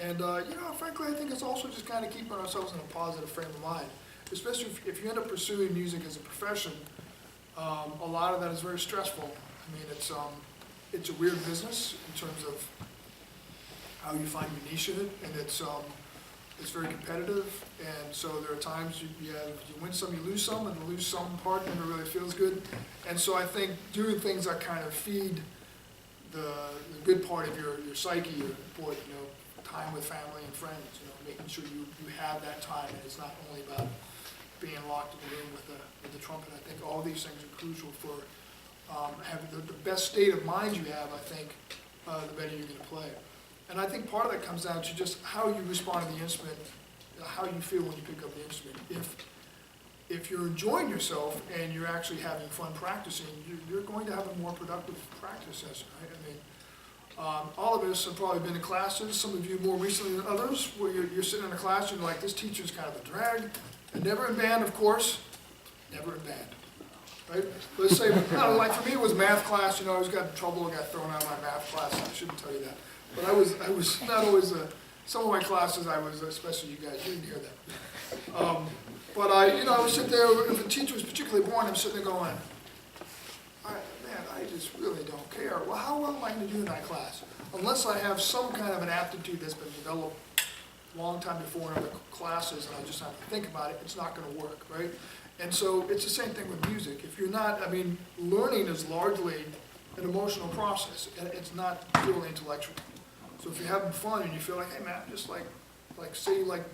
And, frankly, I think it's also just kind of keeping ourselves in a positive frame of mind, especially if you end up pursuing music as a profession. A lot of that is very stressful. I mean, it's a weird business in terms of how you find your niche in it, and it's very competitive, and so there are times you win some, you lose some, and the lose some part never really feels good. And so I think doing things that kind of feed the good part of your psyche are important, time with family and friends, making sure you have that time, and it's not only about being locked in the room with the trumpet. I think all these things are crucial for having the best state of mind you have. I think the better you're going to play. And I think part of that comes down to just how you respond to the instrument, how you feel when you pick up the instrument. If you're enjoying yourself and you're actually having fun practicing, you're going to have a more productive practice session, right? I mean, all of us have probably been in classes, some of you more recently than others, where you're sitting in a class and you're like, this teacher's kind of a drag. And never in band, of course, never in band, right? Let's say, like for me it was math class, I always got in trouble, I got thrown out of my math class, I shouldn't tell you that. But I was not always, some of my classes I was, especially you guys, you didn't hear that. But I would sit there, if the teacher was particularly boring, I'm sitting there going, I just really don't care. Well, how well am I going to do in that class? Unless I have some kind of an aptitude that's been developed a long time before in other classes, and I just have to think about it, it's not going to work, right? And so it's the same thing with music. If you're not, learning is largely an emotional process, and it's not purely intellectual. So if you're having fun and you feel like, hey man, just like say you like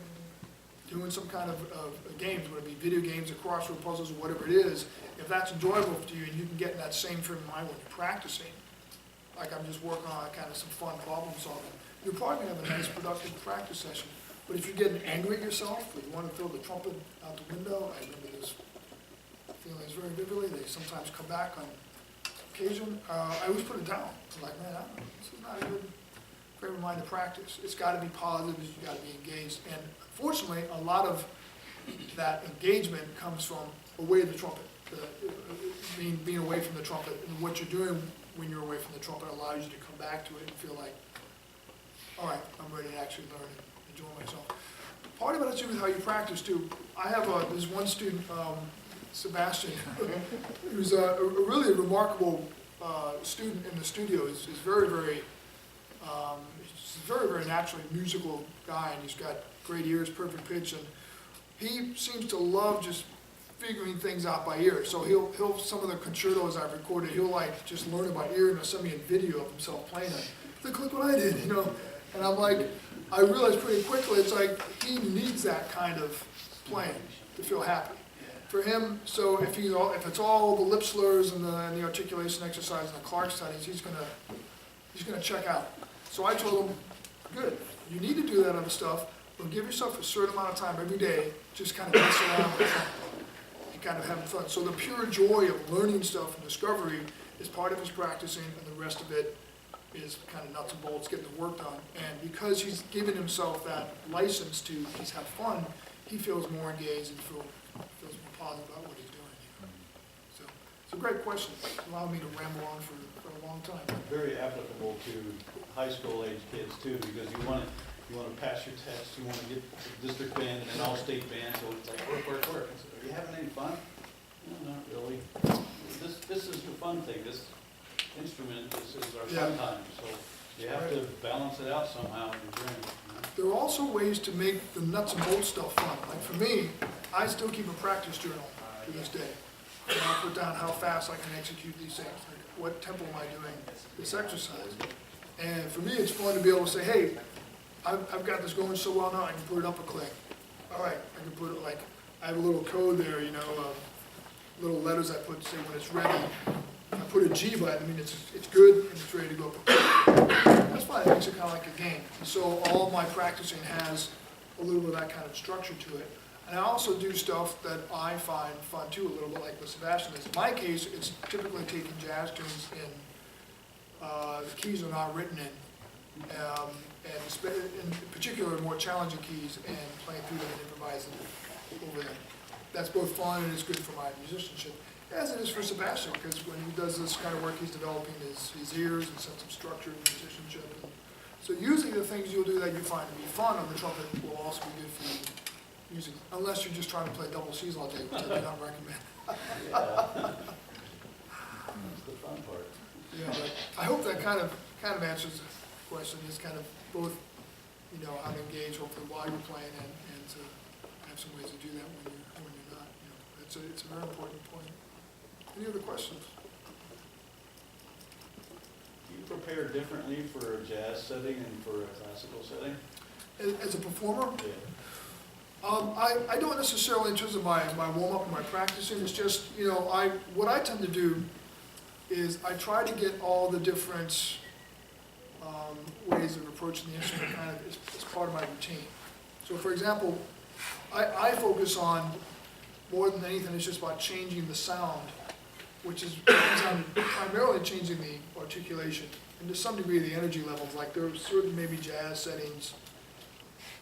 doing some kind of games, whether it be video games or crossword puzzles or whatever it is, if that's enjoyable to you and you can get in that same frame of mind when you're practicing, like I'm just working on kind of some fun problem solving, you're probably going to have a nice productive practice session. But if you're getting angry at yourself, or you want to throw the trumpet out the window, I remember those feelings very vividly. They sometimes come back on occasion. I always put it down. I'm like, man, this is not a good frame of mind to practice. It's got to be positive. You've got to be engaged. And fortunately, a lot of that engagement comes from away from the trumpet. Being away from the trumpet, and what you're doing when you're away from the trumpet allows you to come back to it and feel like, all right, I'm ready to actually learn and enjoy myself. Part of it has to do with how you practice too. I have there's one student, Sebastian, who's a really remarkable student in the studio. He's very, very, very naturally musical guy, and he's got great ears, perfect pitch, and he seems to love just figuring things out by ear. So he'll some of the concertos I've recorded, he'll like just learn it by ear and he'll send me a video of himself playing it. Look what I did, And I'm like, I realized pretty quickly, it's like he needs that kind of playing to feel happy. For him, so if it's all the lip slurs and the articulation exercise and the Clark studies, he's gonna check out. So I told him, good, you need to do that other stuff, but give yourself a certain amount of time every day, just kind of mess around with it and kind of having fun. So the pure joy of learning stuff and discovery is part of his practicing, and the rest of it is kind of nuts and bolts, getting the work done. And because he's given himself that license to just have fun, he feels more engaged and feels more positive about what he's doing. So it's a great question. It allowed me to ramble on for a long time. Very applicable to high school age kids too, because you want to pass your test, you want to get the district band and then all state band, so it's like work. So, are you having any fun? No, not really. This is the fun thing. This instrument, this is our fun time, so you have to balance it out somehow in your brain. There are also ways to make the nuts and bolts stuff fun. Like for me, I still keep a practice journal to this day. And I'll put down how fast I can execute these things. Like what tempo am I doing this exercise? And for me, it's fun to be able to say, hey, I've got this going so well now, I can put it up a click. All right, I can put it like, I have a little code there, little letters I put to say when it's ready. If I put a G by it, it's good and it's ready to go. That's why it makes it kind of like a game. And so all of my practicing has a little bit of that kind of structure to it. And I also do stuff that I find fun too, a little bit like with Sebastian. In my case, it's typically taking jazz tunes the keys are not written in, and in particular more challenging keys, and playing through them and improvising over them. That's both fun and it's good for my musicianship, as it is for Sebastian, because when he does this kind of work, he's developing his ears and sense of structure and musicianship. And So usually the things you'll do that you find to be fun on the trumpet will also be good for you music, unless you're just trying to play double C's all day, which I do not recommend. Yeah. That's the fun part. Yeah, but I hope that kind of answers the question, is kind of both, you know, how to engage hopefully while you're playing and to have some ways to do that when you're not, you know, it's a very important point. Any other questions? Do you prepare differently for a jazz setting and for a classical setting? As a performer, Yeah. I don't necessarily in terms of my warm-up and my practicing, it's just, you know, what I tend to do is I try to get all the different ways of approaching the instrument kind of as part of my routine. So for example, I focus on, more than anything, it's just about changing the sound, which is primarily changing the articulation, and to some degree the energy levels. Like there are certain maybe jazz settings,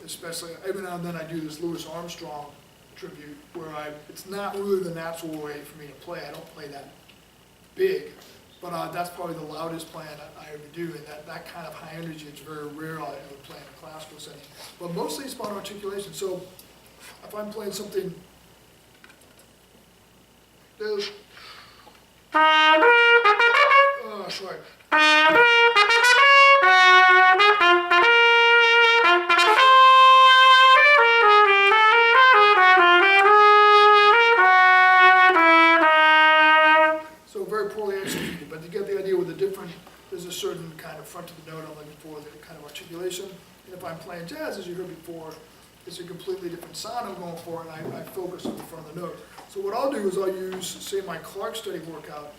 especially, every now and then I do this Louis Armstrong tribute, where it's not really the natural way for me to play. I don't play that big, but that's probably the loudest playing I ever do, and that kind of high energy, it's very rare I ever play in a classical setting. But mostly it's about articulation. So if I'm playing something, sorry. So very poorly executed, but you get the idea with the different, there's a certain kind of front of the note I'm looking for, the kind of articulation. And if I'm playing jazz, as you heard before, it's a completely different sound I'm going for, and I focus on the front of the note. So what I'll do is I'll use, say, my Clark study workout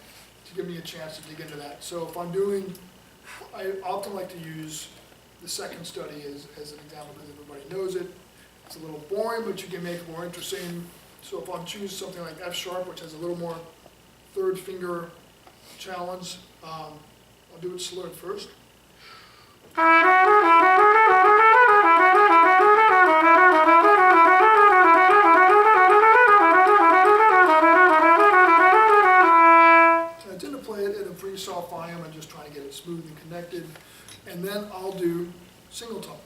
to give me a chance to dig into that. So if I'm doing, I often like to use the second study as an example because everybody knows it. It's a little boring, but you can make it more interesting. So if I'm choosing something like F sharp, which has a little more third finger challenge, I'll do it slurred first. I tend to play it at a pretty soft volume. I'm just trying to get it smooth and connected. And then I'll do single tongue.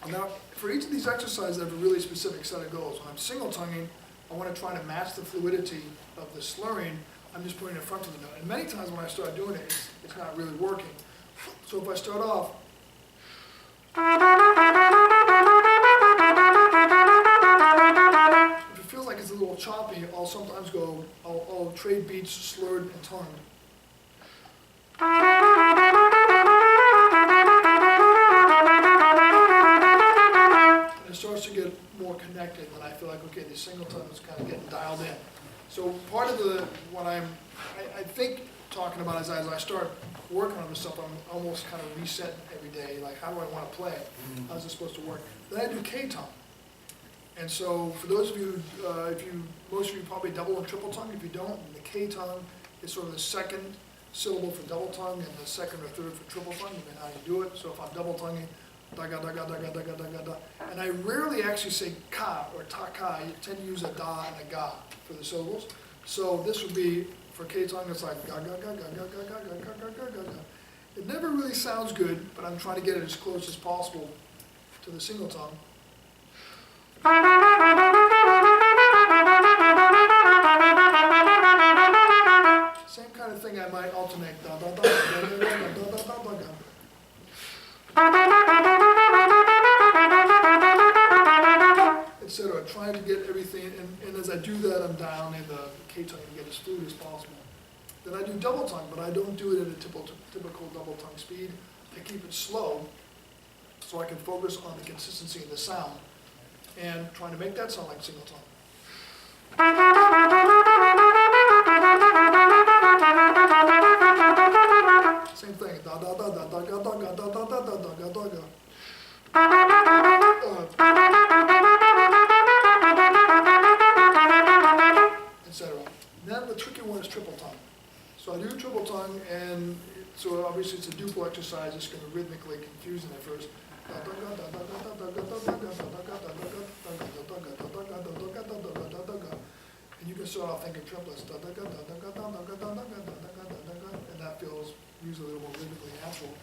Now, for each of these exercises, I have a really specific set of goals. When I'm single tonguing, I want to try to match the fluidity of the slurring. I'm just putting it in front of the note. And many times when I start doing it, it's not really working. So if I start off, if it feels like it's a little choppy, I'll sometimes go, I'll trade beats slurred and tongued. And it starts to get more connected, and I feel like, okay, the single tongue is kind of getting dialed in. So part of what I think talking about is as I start working on this stuff, I'm almost kind of resetting every day, like how do I want to play it? How's it supposed to work? Then I do K-tongue. And so for those of you, most of you probably double and triple tongue. If you don't, the K-tongue is sort of the second syllable for double tongue and the second or third for triple tongue, depending on how you do it. So if I'm double tonguing, da-ga, da-ga, da-ga, da-ga, da-ga, da. And I rarely actually say ka or ta-ka. I tend to use a da and a ga for the syllables. So this would be, for K-tongue, it's like ga, ga, ga, ga, ga, ga, ga, ga, ga, ga, ga, ga, ga. It never really sounds good, but I'm trying to get it as close as possible to the single tongue. Same kind of thing I might alternate, da, da, da, da, da, da, da, da, da, da, da, da. Etc. Trying to get everything, and as I do that, I'm down in the K-tongue to get as fluid as possible. Then I do double tongue, but I don't do it at a typical double tongue speed. I keep it slow, so I can focus on the consistency of the sound, and trying to make that sound like single tongue. Same thing, da da da da da da da da da da da da da da. Etc. Then the tricky one is triple tongue. So I do triple tongue, and so obviously it's a duple exercise. It's going to rhythmically confusing at first. And you can start off thinking triplets, and that feels usually a little more rhythmically natural.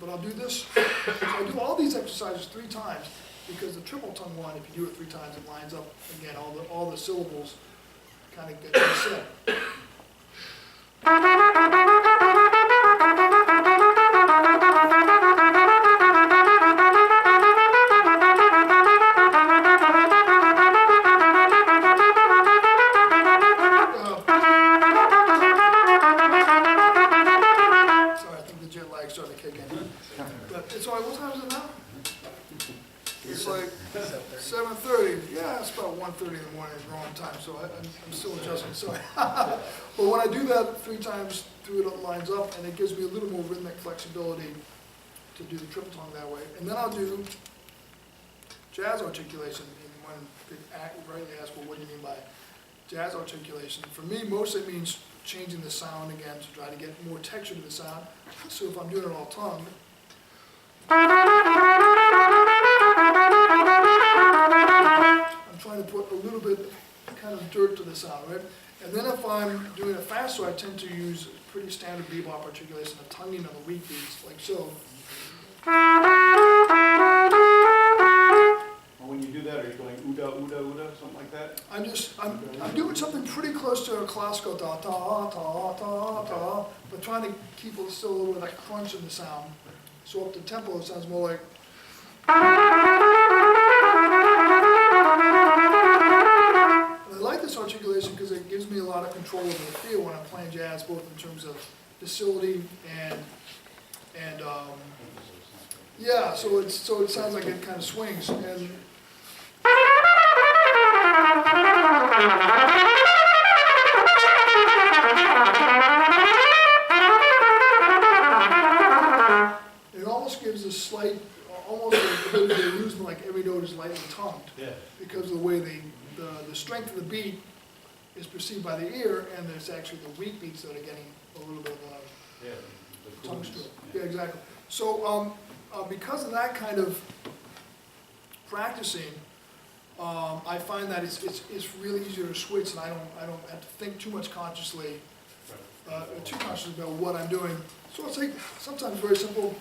but I'll do this. So I do all these exercises 3 times, because the triple tongue one, if you do it 3 times, it lines up, again, all the syllables kind of get set. Sorry, I think the jet lag started to kick in. But it's like, what time is it now? It's like 7:30. Yeah, it's about 1:30 in the morning, it's wrong time, so I'm still adjusting, sorry. But when I do that 3 times through, it lines up, and it gives me a little more rhythmic flexibility to do the triple tongue that way. And then I'll do jazz articulation. And when they rightly ask, well, what do you mean by jazz articulation? For me, mostly it means changing the sound again to try to get more texture to the sound. So if I'm doing it all tongue, I'm trying to put a little bit kind of dirt to the sound, right? And then if I'm doing it faster, I tend to use pretty standard bebop articulation, the tonguing of the weak beats, like so. Well, when you do that, are you going ooda, ooda, ooda, something like that? I'm doing something pretty close to a classical da ta ta ta ta, but trying to keep still a little bit of that crunch in the sound. So up the tempo, it sounds more like. And I like this articulation because it gives me a lot of control over the feel when I'm playing jazz, both in terms of facility and yeah. So it sounds like it kind of swings and. It almost gives a slight, almost a bit of illusion, like every note is lightly tongued. Yeah. Because of the way the strength of the beat is perceived by the ear, and there's actually the weak beats that are getting a little bit of a tongue stroke. Yeah, exactly. So because of that kind of practicing, I find that it's really easier to switch, and I don't have to think too much consciously, too consciously about what I'm doing. So it's like sometimes very simple